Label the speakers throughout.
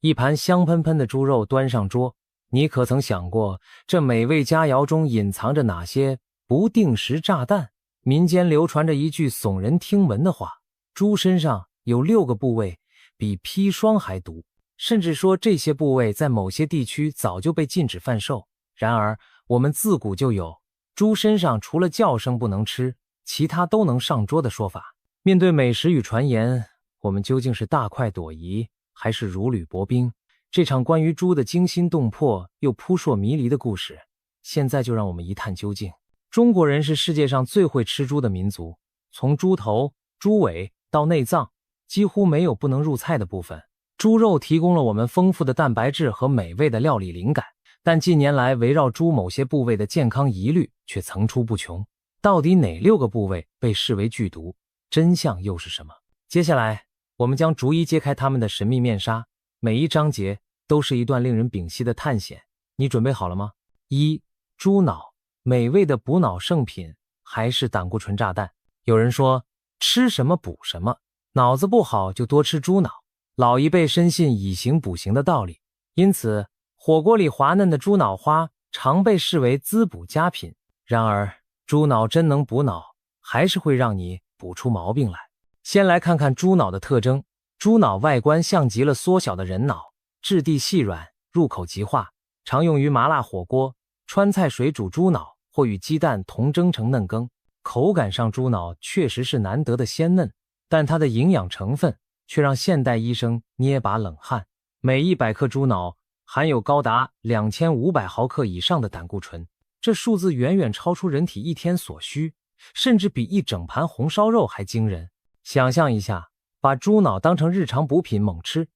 Speaker 1: 一盘香喷喷的猪肉端上桌，你可曾想过，这美味佳肴中隐藏着哪些不定时炸弹？民间流传着一句耸人听闻的话：猪身上有6个部位比砒霜还毒，甚至说这些部位在某些地区早就被禁止贩售。然而，我们自古就有猪身上除了叫声不能吃，其他都能上桌的说法。面对美食与传言，我们究竟是大快朵颐，还是如履薄冰？这场关于猪的惊心动魄又扑朔迷离的故事，现在就让我们一探究竟。中国人是世界上最会吃猪的民族，从猪头、猪尾到内脏，几乎没有不能入菜的部分。猪肉提供了我们丰富的蛋白质和美味的料理灵感，但近年来围绕猪某些部位的健康疑虑却层出不穷。到底哪6个部位被视为剧毒？真相又是什么？接下来，我们将逐一揭开他们的神秘面纱，每一章节都是一段令人屏息的探险。你准备好了吗？1. 猪脑，美味的补脑圣品，还是胆固醇炸弹？有人说，吃什么补什么，脑子不好就多吃猪脑。老一辈深信以形补形的道理，因此火锅里滑嫩的猪脑花常被视为滋补佳品。然而，猪脑真能补脑，还是会让你补出毛病来。先来看看猪脑的特征。猪脑外观像极了缩小的人脑，质地细软，入口即化，常用于麻辣火锅、川菜水煮猪脑或与鸡蛋同蒸成嫩羹。口感上，猪脑确实是难得的鲜嫩，但它的营养成分却让现代医生捏把冷汗。每100克猪脑含有高达2500毫克以上的胆固醇，这数字远远超出人体一天所需，甚至比一整盘红烧肉还惊人。想象一下，把猪脑当成日常补品猛吃，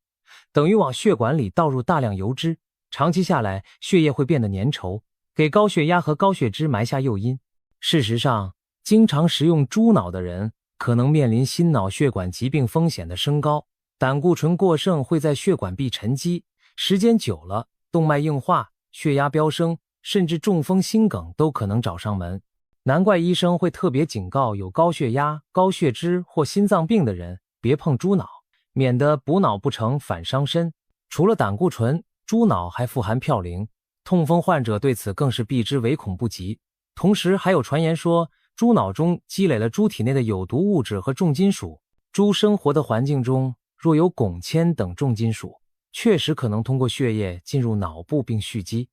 Speaker 1: 等于往血管里倒入大量油脂，长期下来，血液会变得粘稠，给高血压和高血脂埋下诱因。事实上，经常食用猪脑的人可能面临心脑血管疾病风险的升高。胆固醇过剩会在血管壁沉积，时间久了，动脉硬化、血压飙升，甚至中风心梗都可能找上门。难怪医生会特别警告有高血压、高血脂或心脏病的人别碰猪脑，免得补脑不成反伤身。除了胆固醇，猪脑还富含嘌呤，痛风患者对此更是避之唯恐不及。同时还有传言说，猪脑中积累了猪体内的有毒物质和重金属。猪生活的环境中若有汞铅等重金属，确实可能通过血液进入脑部并蓄积，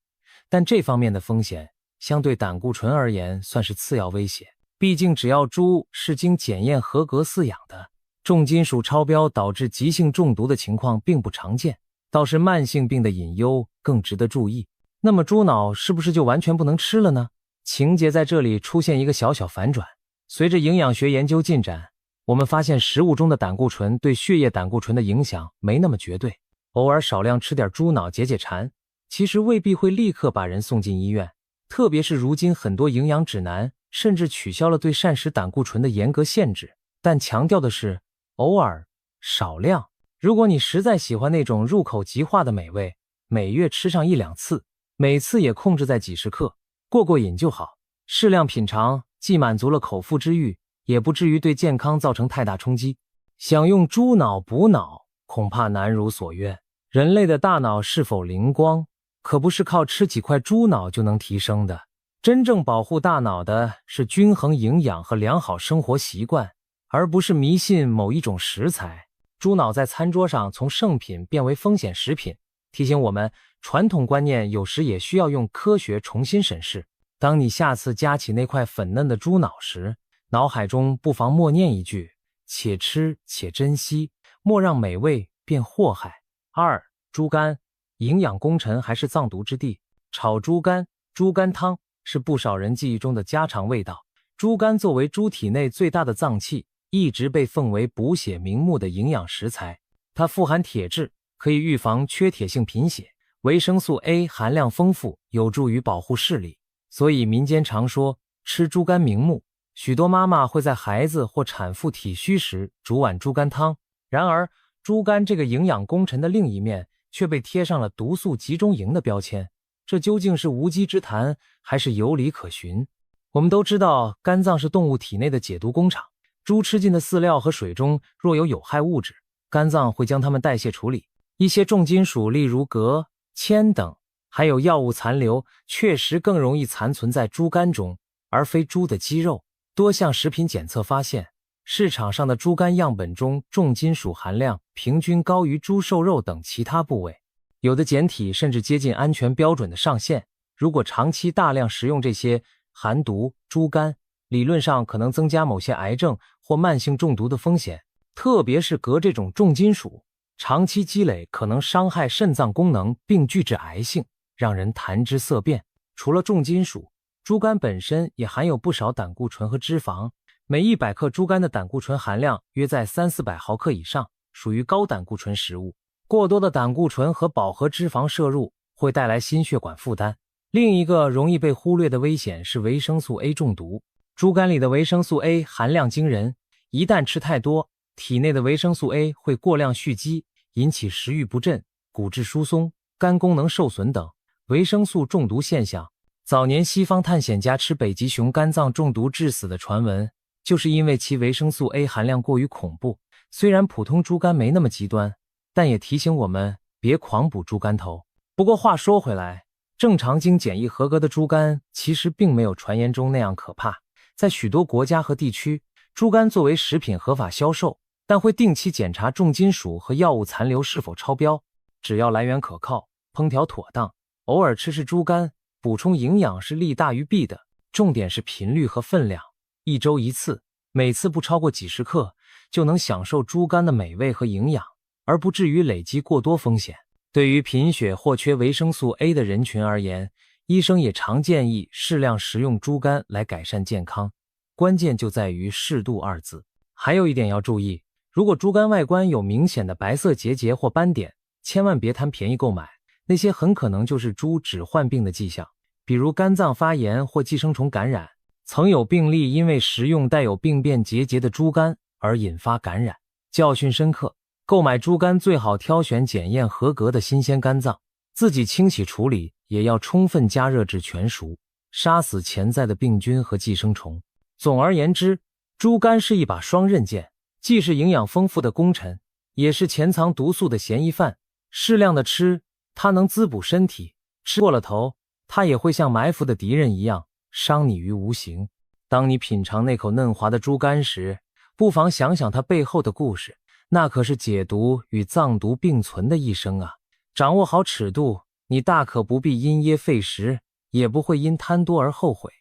Speaker 1: 但这方面的风险相对胆固醇而言算是次要威胁。毕竟只要猪是经检验合格饲养的，重金属超标导致急性中毒的情况并不常见，倒是慢性病的隐忧更值得注意。那么猪脑是不是就完全不能吃了呢？情节在这里出现一个小小反转。随着营养学研究进展，我们发现食物中的胆固醇对血液胆固醇的影响没那么绝对。偶尔少量吃点猪脑解解馋，其实未必会立刻把人送进医院。特别是如今很多营养指南甚至取消了对膳食胆固醇的严格限制，但强调的是偶尔少量。如果你实在喜欢那种入口即化的美味，每月吃上1-2次，每次也控制在几十克，过瘾就好。适量品尝，既满足了口腹之欲，也不至于对健康造成太大冲击。想用猪脑补脑，恐怕难如所愿。人类的大脑是否灵光，可不是靠吃几块猪脑就能提升的。真正保护大脑的是均衡营养和良好生活习惯，而不是迷信某一种食材。猪脑在餐桌上从圣品变为风险食品，提醒我们传统观念有时也需要用科学重新审视。当你下次夹起那块粉嫩的猪脑时，脑海中不妨默念一句：且吃且珍惜，莫让美味变祸害。2. 猪肝，营养功臣还是藏毒之地？炒猪肝、猪肝汤是不少人记忆中的家常味道。猪肝作为猪体内最大的脏器，一直被奉为补血明目的营养食材。它富含铁质，可以预防缺铁性贫血，维生素 A 含量丰富，有助于保护视力。所以民间常说吃猪肝明目，许多妈妈会在孩子或产妇体虚时煮碗猪肝汤。然而，猪肝这个营养功臣的另一面却被贴上了毒素集中营的标签，这究竟是无稽之谈，还是有理可循？我们都知道，肝脏是动物体内的解毒工厂，猪吃进的饲料和水中若有有害物质，肝脏会将它们代谢处理，一些重金属，例如镉、铅等，还有药物残留，确实更容易残存在猪肝中，而非猪的肌肉。多项食品检测发现，市场上的猪肝样本中重金属含量平均高于猪瘦肉等其他部位，有的检体甚至接近安全标准的上限。如果长期大量食用这些含毒猪肝，理论上可能增加某些癌症或慢性中毒的风险，特别是镉这种重金属，长期积累可能伤害肾脏功能并具致癌性，让人谈之色变。除了重金属，猪肝本身也含有不少胆固醇和脂肪，每100克猪肝的胆固醇含量约在300-400毫克以上，属于高胆固醇食物。过多的胆固醇和饱和脂肪摄入会带来心血管负担。另一个容易被忽略的危险是维生素 A 中毒。猪肝里的维生素 A 含量惊人，一旦吃太多，体内的维生素 A 会过量蓄积，引起食欲不振、骨质疏松、肝功能受损等维生素中毒现象。早年西方探险家吃北极熊肝脏中毒致死的传闻，就是因为其维生素 A 含量过于恐怖。虽然普通猪肝没那么极端，但也提醒我们别狂补猪肝头。不过话说回来，正常经检疫合格的猪肝其实并没有传言中那样可怕。在许多国家和地区，猪肝作为食品合法销售，但会定期检查重金属和药物残留是否超标。只要来源可靠，烹调妥当，偶尔吃猪肝，补充营养是利大于弊的。重点是频率和分量，1周1次，每次不超过几十克，就能享受猪肝的美味和营养，而不至于累积过多风险。对于贫血或缺维生素 A 的人群而言，医生也常建议适量食用猪肝来改善健康，关键就在于适度2字。还有一点要注意，如果猪肝外观有明显的白色结节或斑点，千万别贪便宜购买，那些很可能就是猪只患病的迹象，比如肝脏发炎或寄生虫感染。曾有病例因为食用带有病变结节的猪肝而引发感染，教训深刻。购买猪肝最好挑选检验合格的新鲜肝脏，自己清洗处理，也要充分加热至全熟，杀死潜在的病菌和寄生虫。总而言之，猪肝是一把双刃剑，既是营养丰富的功臣，也是潜藏毒素的嫌疑犯。适量的吃，它能滋补身体；吃过了头，它也会像埋伏的敌人一样，伤你于无形。当你品尝那口嫩滑的猪肝时，不妨想想它背后的故事，那可是解毒与藏毒并存的一生啊！掌握好尺度，你大可不必因噎废食，也不会因贪多而后悔。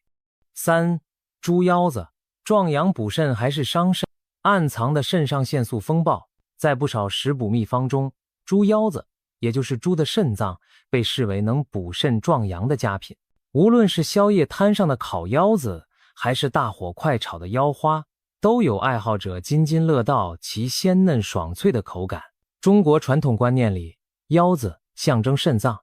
Speaker 1: 3. 猪腰子，壮阳补肾还是伤肾？暗藏的肾上腺素风暴，在不少食补秘方中，猪腰子，也就是猪的肾脏，被视为能补肾壮阳的佳品。无论是宵夜摊上的烤腰子，还是大火快炒的腰花，都有爱好者津津乐道其鲜嫩爽脆的口感。中国传统观念里，腰子象征肾脏，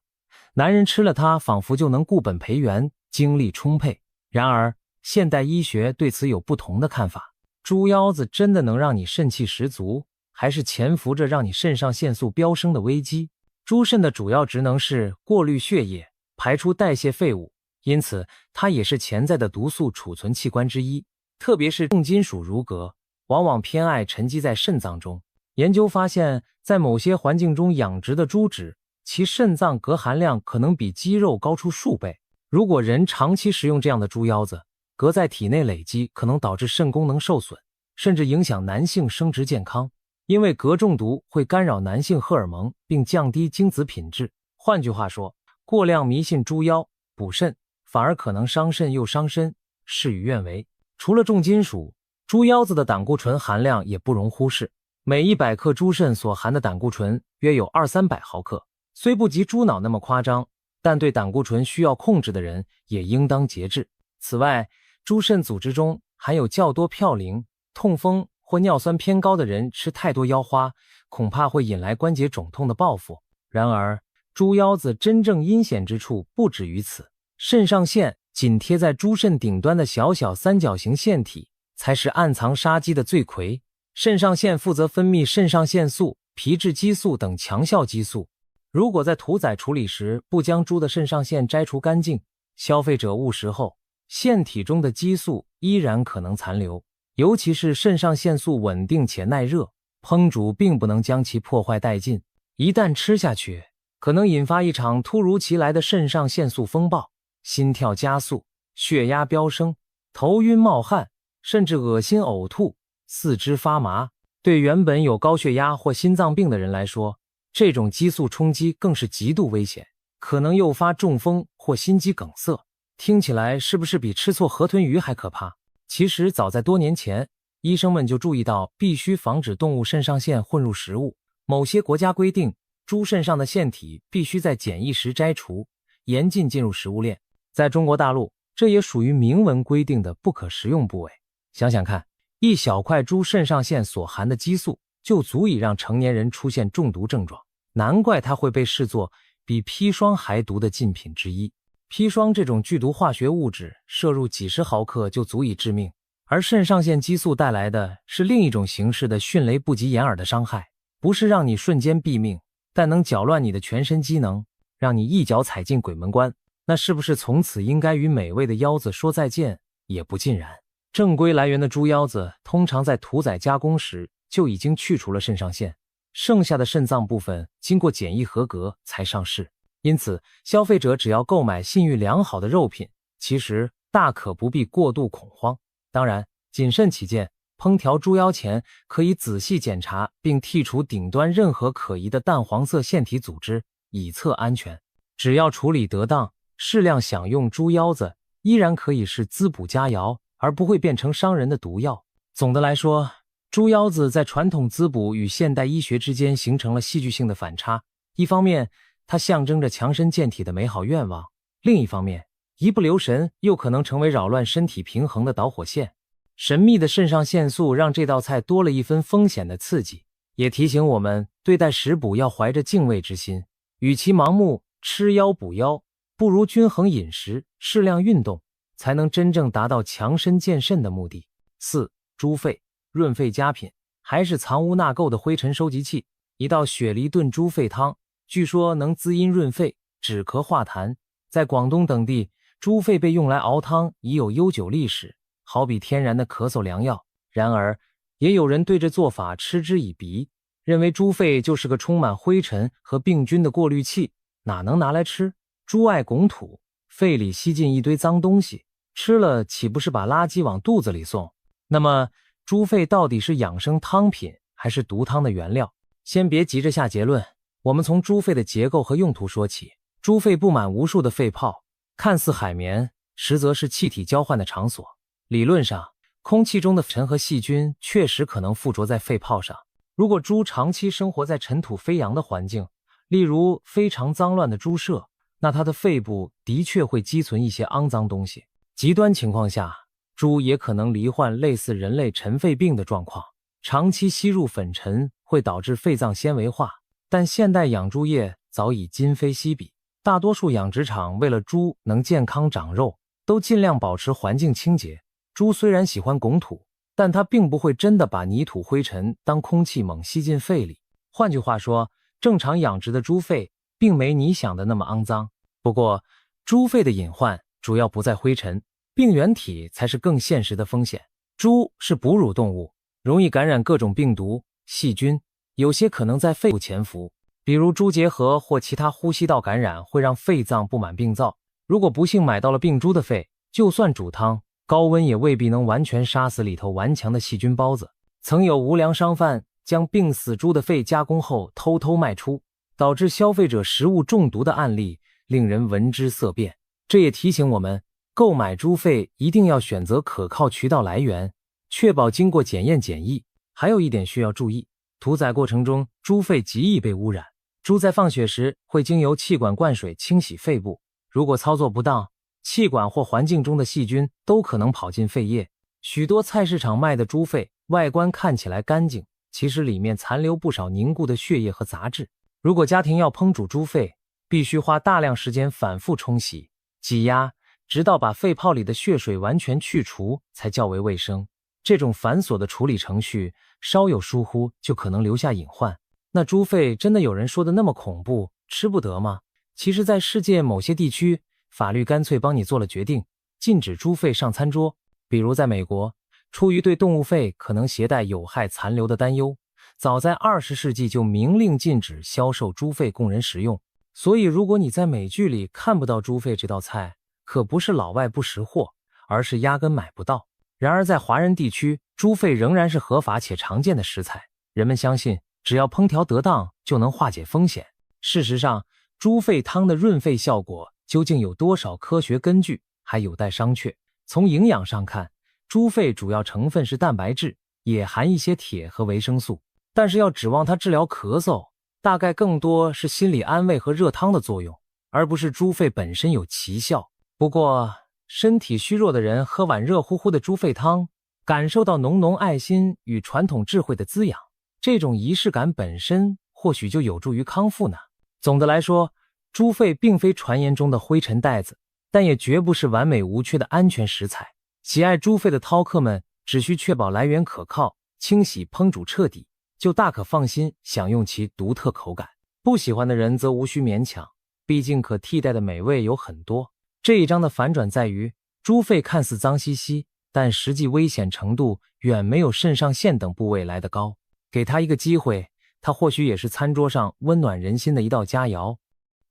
Speaker 1: 男人吃了它仿佛就能固本培元，精力充沛。然而，现代医学对此有不同的看法。猪腰子真的能让你肾气十足，还是潜伏着让你肾上腺素飙升的危机？猪肾的主要职能是过滤血液，排出代谢废物，因此它也是潜在的毒素储存器官之一。特别是重金属如镉，往往偏爱沉积在肾脏中。研究发现，在某些环境中养殖的猪只，其肾脏镉含量可能比鸡肉高出数倍。如果人长期食用这样的猪腰子，镉在体内累积可能导致肾功能受损，甚至影响男性生殖健康。因为镉中毒会干扰男性荷尔蒙，并降低精子品质。换句话说，过量迷信猪腰补肾，反而可能伤肾又伤身，事与愿违。除了重金属，猪腰子的胆固醇含量也不容忽视。每100克猪肾所含的胆固醇约有200-300毫克，虽不及猪脑那么夸张，但对胆固醇需要控制的人也应当节制。此外，猪肾组织中含有较多嘌呤，痛风或尿酸偏高的人吃太多腰花，恐怕会引来关节肿痛的报复。然而，猪腰子真正阴险之处不止于此，肾上腺紧贴在猪肾顶端的小小三角形腺体，才是暗藏杀机的罪魁。肾上腺负责分泌肾上腺素、皮质激素等强效激素。如果在屠宰处理时不将猪的肾上腺摘除干净，消费者误食后，腺体中的激素依然可能残留。尤其是肾上腺素稳定且耐热，烹煮并不能将其破坏殆尽。一旦吃下去，可能引发一场突如其来的肾上腺素风暴，心跳加速，血压飙升，头晕冒汗，甚至恶心呕吐，四肢发麻。对原本有高血压或心脏病的人来说，这种激素冲击更是极度危险，可能诱发中风或心肌梗塞。听起来是不是比吃错河豚鱼还可怕？其实早在多年前，医生们就注意到必须防止动物肾上腺混入食物。某些国家规定，猪肾上的腺体必须在检疫时摘除，严禁进入食物链。在中国大陆，这也属于明文规定的不可食用部位。想想看，一小块猪肾上腺所含的激素就足以让成年人出现中毒症状，难怪它会被视作比砒霜还毒的禁品之一。砒霜这种剧毒化学物质摄入几十毫克就足以致命，而肾上腺激素带来的是另一种形式的迅雷不及掩耳的伤害，不是让你瞬间毙命，但能搅乱你的全身机能，让你一脚踩进鬼门关。那是不是从此应该与美味的腰子说再见？也不尽然。正规来源的猪腰子通常在屠宰加工时就已经去除了肾上腺，剩下的肾脏部分经过检疫合格才上市。因此，消费者只要购买信誉良好的肉品，其实大可不必过度恐慌。当然，谨慎起见，烹调猪腰前可以仔细检查并剔除顶端任何可疑的淡黄色腺体组织，以测安全。只要处理得当，适量享用猪腰子依然可以是滋补佳肴，而不会变成伤人的毒药。总的来说，猪腰子在传统滋补与现代医学之间形成了戏剧性的反差。一方面，它象征着强身健体的美好愿望；另一方面，一不留神又可能成为扰乱身体平衡的导火线。神秘的肾上腺素让这道菜多了一分风险的刺激，也提醒我们对待食补要怀着敬畏之心。与其盲目吃腰补腰，不如均衡饮食，适量运动，才能真正达到强身健肾的目的。4. 猪肺，润肺佳品，还是藏污纳垢的灰尘收集器。一道雪梨炖猪肺汤，据说能滋阴润肺，止咳化痰。在广东等地，猪肺被用来熬汤已有悠久历史，好比天然的咳嗽良药。然而，也有人对这做法嗤之以鼻，认为猪肺就是个充满灰尘和病菌的过滤器，哪能拿来吃？猪爱拱土，肺里吸进一堆脏东西，吃了岂不是把垃圾往肚子里送？那么，猪肺到底是养生汤品还是毒汤的原料？先别急着下结论，我们从猪肺的结构和用途说起。猪肺布满无数的肺泡，看似海绵，实则是气体交换的场所。理论上，空气中的尘和细菌确实可能附着在肺泡上。如果猪长期生活在尘土飞扬的环境，例如非常脏乱的猪舍，那它的肺部的确会积存一些肮脏东西。极端情况下，猪也可能罹患类似人类尘肺病的状况。长期吸入粉尘会导致肺脏纤维化，但现代养猪业早已今非昔比，大多数养殖场为了猪能健康长肉，都尽量保持环境清洁。猪虽然喜欢拱土，但它并不会真的把泥土灰尘当空气猛吸进肺里。换句话说，正常养殖的猪肺并没你想的那么肮脏。不过，猪肺的隐患主要不在灰尘，病原体才是更现实的风险。猪是哺乳动物，容易感染各种病毒、细菌，有些可能在肺部潜伏，比如猪结核或其他呼吸道感染会让肺脏布满病灶。如果不幸买到了病猪的肺，就算煮汤，高温也未必能完全杀死里头顽强的细菌孢子。曾有无良商贩将病死猪的肺加工后偷偷卖出，导致消费者食物中毒的案例令人闻之色变。这也提醒我们，购买猪肺一定要选择可靠渠道来源，确保经过检验检疫。还有一点需要注意，屠宰过程中猪肺极易被污染。猪在放血时会经由气管灌水清洗肺部，如果操作不当，气管或环境中的细菌都可能跑进肺液。许多菜市场卖的猪肺外观看起来干净，其实里面残留不少凝固的血液和杂质。如果家庭要烹煮猪肺，必须花大量时间反复冲洗、挤压，直到把肺泡里的血水完全去除才较为卫生。这种繁琐的处理程序稍有疏忽就可能留下隐患。那猪肺真的有人说的那么恐怖，吃不得吗？其实在世界某些地区，法律干脆帮你做了决定，禁止猪肺上餐桌。比如在美国，出于对动物肺可能携带有害残留的担忧，早在20世纪就明令禁止销售猪肺供人食用。所以如果你在美剧里看不到猪肺这道菜，可不是老外不识货，而是压根买不到。然而在华人地区，猪肺仍然是合法且常见的食材，人们相信只要烹调得当就能化解风险。事实上，猪肺汤的润肺效果究竟有多少科学根据，还有待商榷。从营养上看，猪肺主要成分是蛋白质，也含一些铁和维生素，但是要指望它治疗咳嗽，大概更多是心理安慰和热汤的作用，而不是猪肺本身有奇效。不过身体虚弱的人喝碗热乎乎的猪肺汤，感受到浓浓爱心与传统智慧的滋养，这种仪式感本身或许就有助于康复呢。总的来说，猪肺并非传言中的灰尘袋子，但也绝不是完美无缺的安全食材。喜爱猪肺的饕客们只需确保来源可靠，清洗烹煮彻底，就大可放心享用其独特口感。不喜欢的人则无需勉强，毕竟可替代的美味有很多。这一章的反转在于，猪肺看似脏兮兮，但实际危险程度远没有肾上腺等部位来得高。给他一个机会，它或许也是餐桌上温暖人心的一道佳肴。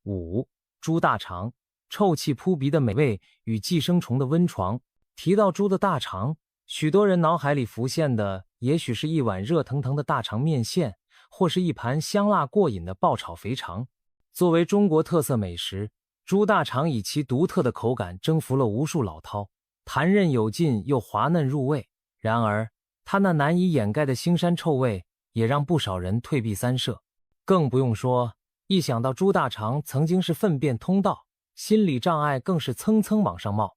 Speaker 1: 5. 猪大肠，臭气扑鼻的美味与寄生虫的温床。提到猪的大肠，许多人脑海里浮现的也许是一碗热腾腾的大肠面线，或是一盘香辣过瘾的爆炒肥肠。作为中国特色美食，猪大肠以其独特的口感征服了无数老饕，弹韧有劲又滑嫩入味。然而，它那难以掩盖的腥膻臭味也让不少人退避三舍。更不用说，一想到猪大肠曾经是粪便通道，心理障碍更是蹭蹭往上冒。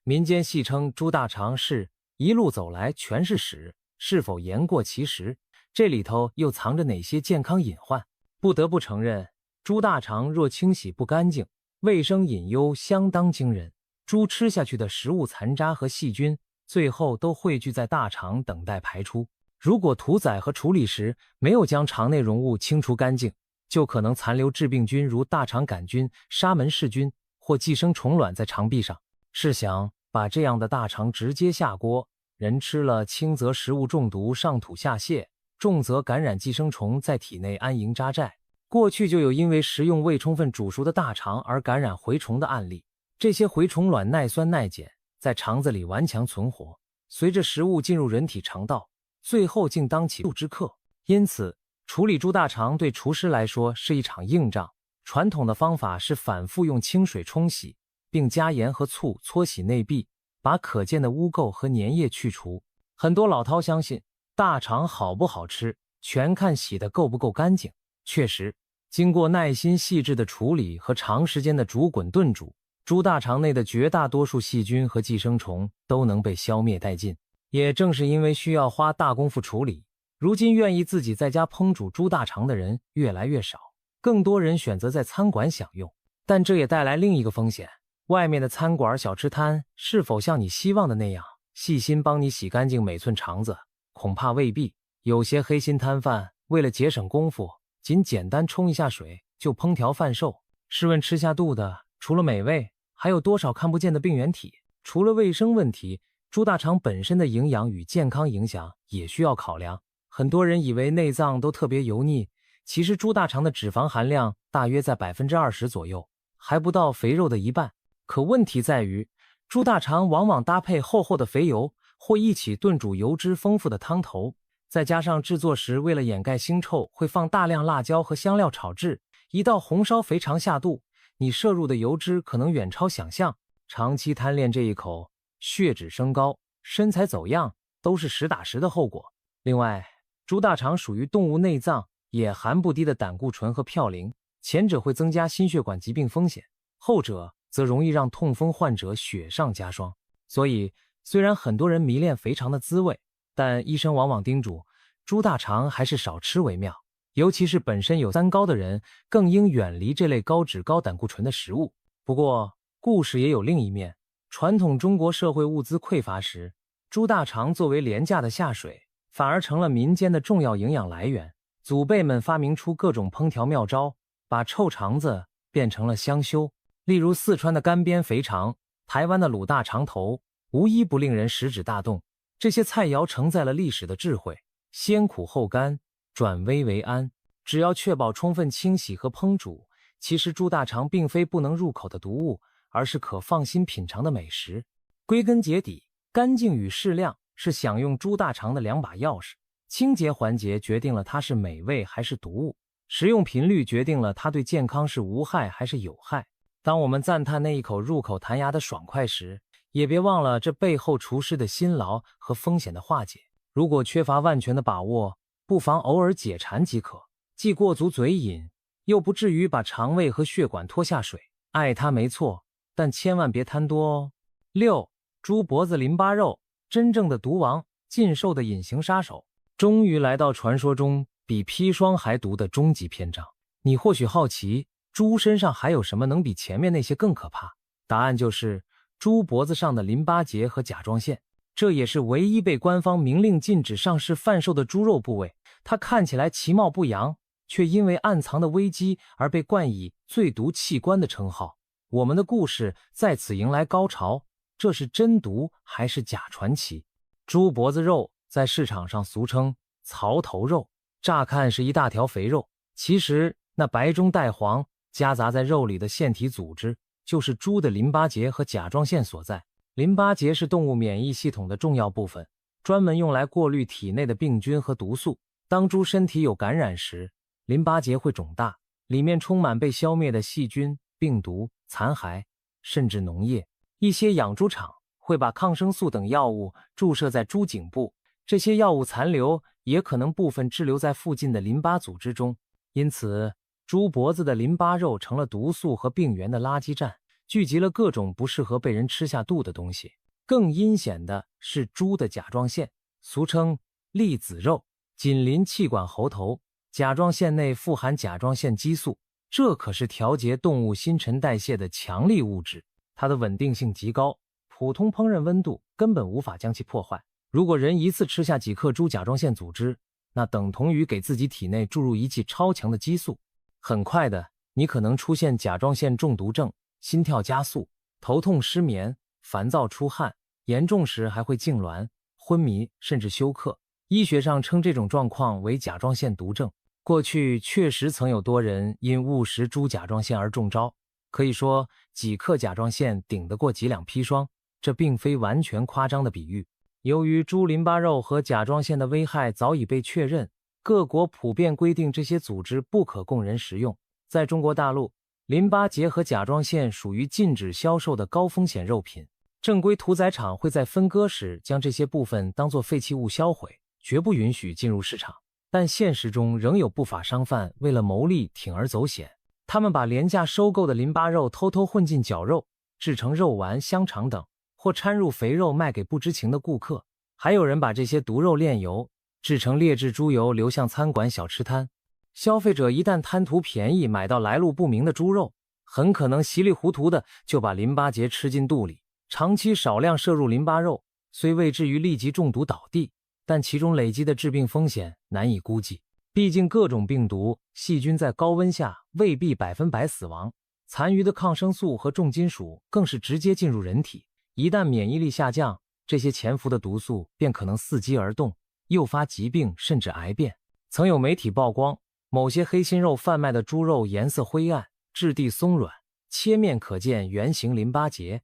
Speaker 1: 民间戏称猪大肠是一路走来全是屎，是否言过其实？这里头又藏着哪些健康隐患？不得不承认，猪大肠若清洗不干净，卫生隐忧相当惊人。猪吃下去的食物残渣和细菌，最后都汇聚在大肠等待排出。如果屠宰和处理时没有将肠内容物清除干净，就可能残留致病菌如大肠杆菌、沙门氏菌或寄生虫卵在肠壁上。试想，把这样的大肠直接下锅，人吃了，轻则食物中毒上吐下泻，重则感染寄生虫在体内安营扎寨。过去就有因为食用未充分煮熟的大肠而感染蛔虫的案例。这些蛔虫卵耐酸耐碱，在肠子里顽强存活，随着食物进入人体肠道，最后竟当起肚之客。因此，处理猪大肠对厨师来说是一场硬仗。传统的方法是反复用清水冲洗，并加盐和醋搓洗内壁，把可见的污垢和粘液去除。很多老饕相信，大肠好不好吃，全看洗得够不够干净。确实，经过耐心细致的处理和长时间的煮滚炖煮，猪大肠内的绝大多数细菌和寄生虫都能被消灭殆尽。也正是因为需要花大功夫处理，如今愿意自己在家烹煮猪大肠的人越来越少，更多人选择在餐馆享用。但这也带来另一个风险，外面的餐馆小吃摊是否像你希望的那样细心帮你洗干净每寸肠子，恐怕未必。有些黑心摊贩为了节省功夫，仅简单冲一下水就烹调贩售。试问吃下肚的，除了美味，还有多少看不见的病原体？除了卫生问题，猪大肠本身的营养与健康影响也需要考量。很多人以为内脏都特别油腻，其实猪大肠的脂肪含量大约在 20% 左右，还不到肥肉的一半。可问题在于，猪大肠往往搭配厚厚的肥油，或一起炖煮油脂丰富的汤头，再加上制作时为了掩盖腥臭，会放大量辣椒和香料炒制。一道红烧肥肠下肚，你摄入的油脂可能远超想象，长期贪恋这一口，血脂升高，身材走样，都是实打实的后果。另外，猪大肠属于动物内脏，也含不低的胆固醇和嘌呤，前者会增加心血管疾病风险，后者则容易让痛风患者雪上加霜。所以，虽然很多人迷恋肥肠的滋味，但医生往往叮嘱，猪大肠还是少吃为妙。尤其是本身有三高的人，更应远离这类高脂高胆固醇的食物。不过，故事也有另一面。传统中国社会物资匮乏时，猪大肠作为廉价的下水，反而成了民间的重要营养来源。祖辈们发明出各种烹调妙招，把臭肠子变成了香修。例如四川的干煸肥肠，台湾的卤大肠头，无一不令人食指大动。这些菜肴承载了历史的智慧，先苦后甘，转危为安。只要确保充分清洗和烹煮，其实猪大肠并非不能入口的毒物，而是可放心品尝的美食。归根结底，干净与适量是享用猪大肠的两把钥匙。清洁环节决定了它是美味还是毒物，食用频率决定了它对健康是无害还是有害。当我们赞叹那一口入口弹牙的爽快时，也别忘了这背后厨师的辛劳和风险的化解。如果缺乏万全的把握，不妨偶尔解馋即可，既过足嘴瘾，又不至于把肠胃和血管拖下水。爱它没错，但千万别贪多哦。6. 猪脖子淋巴肉，真正的毒王，禁售的隐形杀手。终于来到传说中比砒霜还毒的终极篇章。你或许好奇，猪身上还有什么能比前面那些更可怕？答案就是猪脖子上的淋巴结和甲状腺，这也是唯一被官方明令禁止上市贩售的猪肉部位。它看起来其貌不扬，却因为暗藏的危机而被冠以最毒器官的称号。我们的故事在此迎来高潮，这是真毒还是假传奇？猪脖子肉在市场上俗称槽头肉，乍看是一大条肥肉，其实那白中带黄夹杂在肉里的腺体组织就是猪的淋巴结和甲状腺所在。淋巴结是动物免疫系统的重要部分，专门用来过滤体内的病菌和毒素。当猪身体有感染时，淋巴结会肿大，里面充满被消灭的细菌、病毒、残骸，甚至脓液。一些养猪场会把抗生素等药物注射在猪颈部，这些药物残留也可能部分滞留在附近的淋巴组织中。因此，猪脖子的淋巴肉成了毒素和病原的垃圾站，聚集了各种不适合被人吃下肚的东西。更阴险的是猪的甲状腺，俗称栗子肉，紧邻气管喉头。甲状腺内富含甲状腺激素，这可是调节动物新陈代谢的强力物质，它的稳定性极高，普通烹饪温度根本无法将其破坏。如果人一次吃下几克猪甲状腺组织，那等同于给自己体内注入一剂超强的激素。很快的，你可能出现甲状腺中毒症，心跳加速，头痛失眠，烦躁出汗，严重时还会痉挛、昏迷甚至休克。医学上称这种状况为甲状腺毒症。过去确实曾有多人因误食猪甲状腺而中招，可以说几克甲状腺顶得过几两砒霜，这并非完全夸张的比喻。由于猪淋巴肉和甲状腺的危害早已被确认，各国普遍规定这些组织不可供人食用。在中国大陆，淋巴结和甲状腺属于禁止销售的高风险肉品，正规屠宰场会在分割时将这些部分当作废弃物销毁，绝不允许进入市场。但现实中仍有不法商贩为了牟利铤而走险，他们把廉价收购的淋巴肉偷偷混进绞肉，制成肉丸、香肠等，或掺入肥肉卖给不知情的顾客。还有人把这些毒肉炼油，制成劣质猪油流向餐馆小吃摊。消费者一旦贪图便宜买到来路不明的猪肉，很可能稀里糊涂的就把淋巴结吃进肚里。长期少量摄入淋巴肉，虽未至于立即中毒倒地，但其中累积的致病风险难以估计。毕竟各种病毒、细菌在高温下未必100%死亡，残余的抗生素和重金属更是直接进入人体。一旦免疫力下降，这些潜伏的毒素便可能伺机而动，诱发疾病甚至癌变。曾有媒体曝光，某些黑心肉贩卖的猪肉颜色灰暗，质地松软，切面可见圆形淋巴结，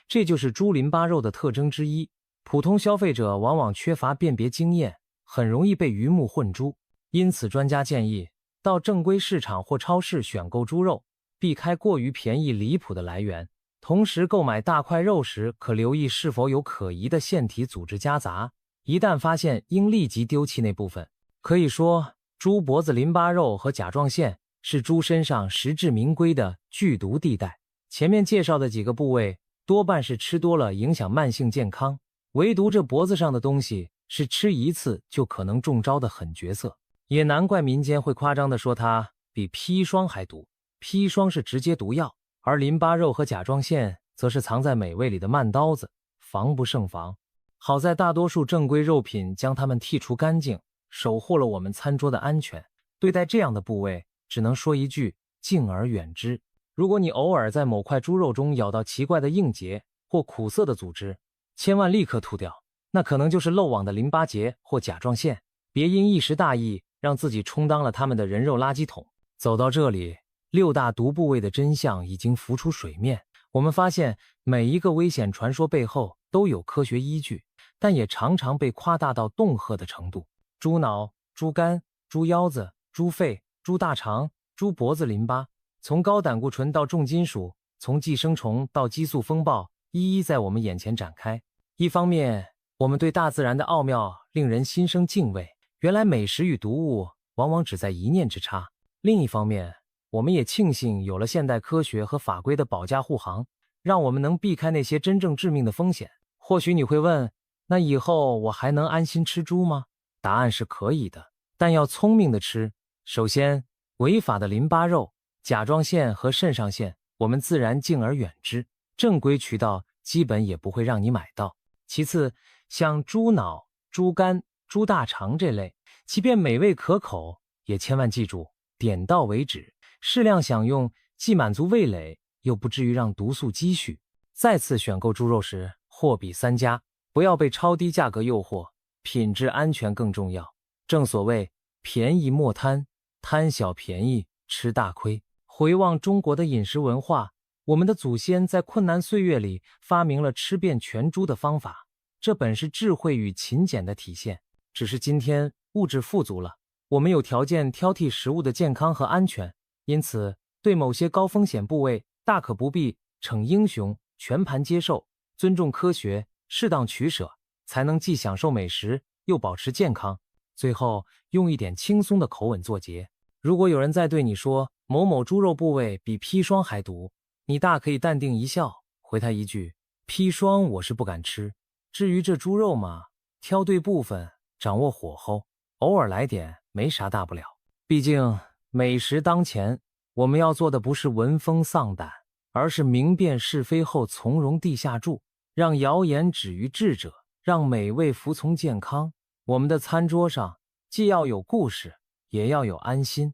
Speaker 1: 这就是猪淋巴肉的特征之一。普通消费者往往缺乏辨别经验，很容易被鱼目混珠。因此专家建议，到正规市场或超市选购猪肉，避开过于便宜离谱的来源。同时购买大块肉时，可留意是否有可疑的腺体组织夹杂，一旦发现应立即丢弃那部分。可以说，猪脖子淋巴肉和甲状腺是猪身上实至名归的剧毒地带。前面介绍的几个部位多半是吃多了影响慢性健康，唯独这脖子上的东西是吃一次就可能中招的狠角色。也难怪民间会夸张地说它比砒霜还毒。砒霜是直接毒药，而淋巴肉和甲状腺则是藏在美味里的慢刀子，防不胜防。好在大多数正规肉品将它们剔除干净，守护了我们餐桌的安全。对待这样的部位，只能说一句敬而远之。如果你偶尔在某块猪肉中咬到奇怪的硬结或苦涩的组织，千万立刻吐掉，那可能就是漏网的淋巴结或甲状腺。别因一时大意让自己充当了他们的人肉垃圾桶。走到这里，6大毒部位的真相已经浮出水面。我们发现每一个危险传说背后都有科学依据，但也常常被夸大到恫吓的程度。猪脑、猪肝、猪腰子、猪肺、猪大肠、猪脖子淋巴，从高胆固醇到重金属，从寄生虫到激素风暴，一一在我们眼前展开。一方面，我们对大自然的奥妙令人心生敬畏，原来美食与毒物往往只在一念之差。另一方面，我们也庆幸有了现代科学和法规的保驾护航，让我们能避开那些真正致命的风险。或许你会问，那以后我还能安心吃猪吗？答案是可以的，但要聪明的吃。首先，违法的淋巴肉、甲状腺和肾上腺，我们自然敬而远之，正规渠道基本也不会让你买到。其次，像猪脑、猪肝、猪大肠这类，即便美味可口，也千万记住，点到为止，适量享用，既满足味蕾，又不至于让毒素积蓄。再次选购猪肉时，货比三家，不要被超低价格诱惑，品质安全更重要。正所谓便宜莫贪，贪小便宜吃大亏。回望中国的饮食文化，我们的祖先在困难岁月里发明了吃遍全猪的方法，这本是智慧与勤俭的体现。只是今天物质富足了，我们有条件挑剔食物的健康和安全，因此对某些高风险部位大可不必逞英雄，全盘接受，尊重科学，适当取舍，才能既享受美食又保持健康。最后用一点轻松的口吻作结，如果有人再对你说某某猪肉部位比砒霜还毒，你大可以淡定一笑，回他一句，砒霜我是不敢吃，至于这猪肉嘛，挑对部分，掌握火候，偶尔来点没啥大不了。毕竟美食当前，我们要做的不是闻风丧胆，而是明辨是非后从容地下注，让谣言止于智者，让美味服从健康。我们的餐桌上既要有故事，也要有安心。